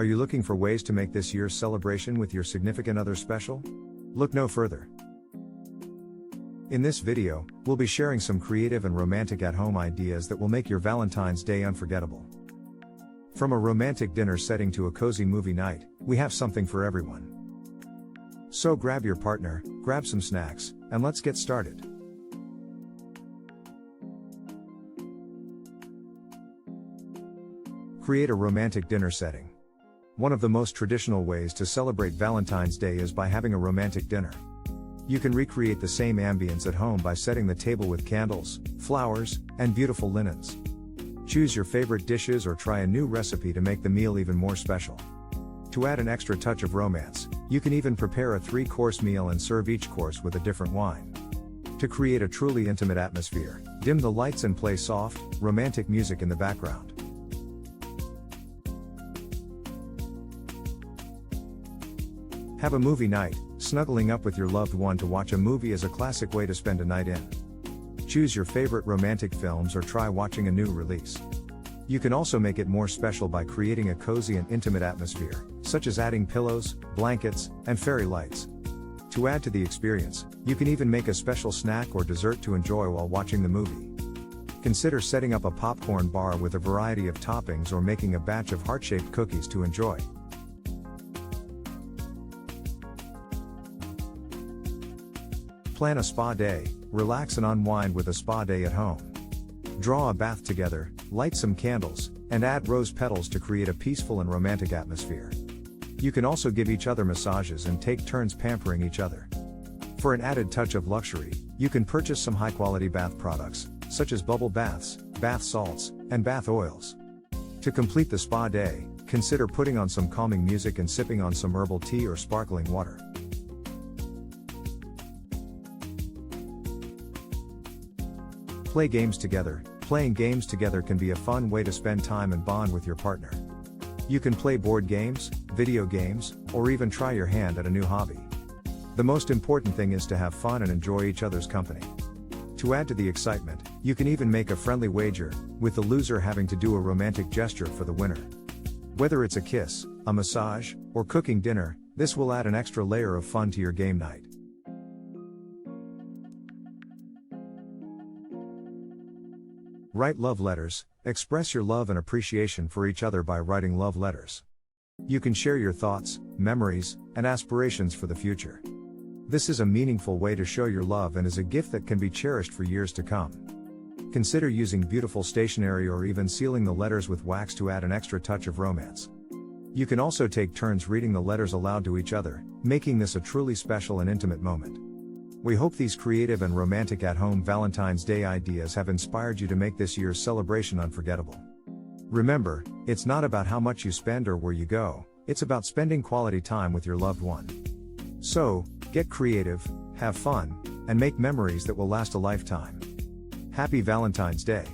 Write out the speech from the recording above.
Are you looking for ways to make this year's celebration with your significant other special? Look no further. In this video, we'll be sharing some creative and romantic at-home ideas that will make your Valentine's Day unforgettable. From a romantic dinner setting to a cozy movie night, we have something for everyone. So grab your partner, grab some snacks, and let's get started. Create a romantic dinner setting. One of the most traditional ways to celebrate Valentine's Day is by having a romantic dinner. You can recreate the same ambience at home by setting the table with candles, flowers, and beautiful linens. Choose your favorite dishes or try a new recipe to make the meal even more special. To add an extra touch of romance, you can even prepare a 3-course meal and serve each course with a different wine. To create a truly intimate atmosphere, dim the lights and play soft, romantic music in the background. Have a movie night. Snuggling up with your loved one to watch a movie is a classic way to spend a night in. Choose your favorite romantic films or try watching a new release. You can also make it more special by creating a cozy and intimate atmosphere, such as adding pillows, blankets, and fairy lights. To add to the experience, you can even make a special snack or dessert to enjoy while watching the movie. Consider setting up a popcorn bar with a variety of toppings or making a batch of heart-shaped cookies to enjoy. Plan a spa day. Relax and unwind with a spa day at home. Draw a bath together, light some candles, and add rose petals to create a peaceful and romantic atmosphere. You can also give each other massages and take turns pampering each other. For an added touch of luxury, you can purchase some high-quality bath products, such as bubble baths, bath salts, and bath oils. To complete the spa day, consider putting on some calming music and sipping on some herbal tea or sparkling water. Play games together. Playing games together can be a fun way to spend time and bond with your partner. You can play board games, video games, or even try your hand at a new hobby. The most important thing is to have fun and enjoy each other's company. To add to the excitement, you can even make a friendly wager, with the loser having to do a romantic gesture for the winner. Whether it's a kiss, a massage, or cooking dinner, this will add an extra layer of fun to your game night. Write love letters. Express your love and appreciation for each other by writing love letters. You can share your thoughts, memories, and aspirations for the future. This is a meaningful way to show your love and is a gift that can be cherished for years to come. Consider using beautiful stationery or even sealing the letters with wax to add an extra touch of romance. You can also take turns reading the letters aloud to each other, making this a truly special and intimate moment. We hope these creative and romantic at-home Valentine's Day ideas have inspired you to make this year's celebration unforgettable. Remember, it's not about how much you spend or where you go, it's about spending quality time with your loved one. So, get creative, have fun, and make memories that will last a lifetime. Happy Valentine's Day!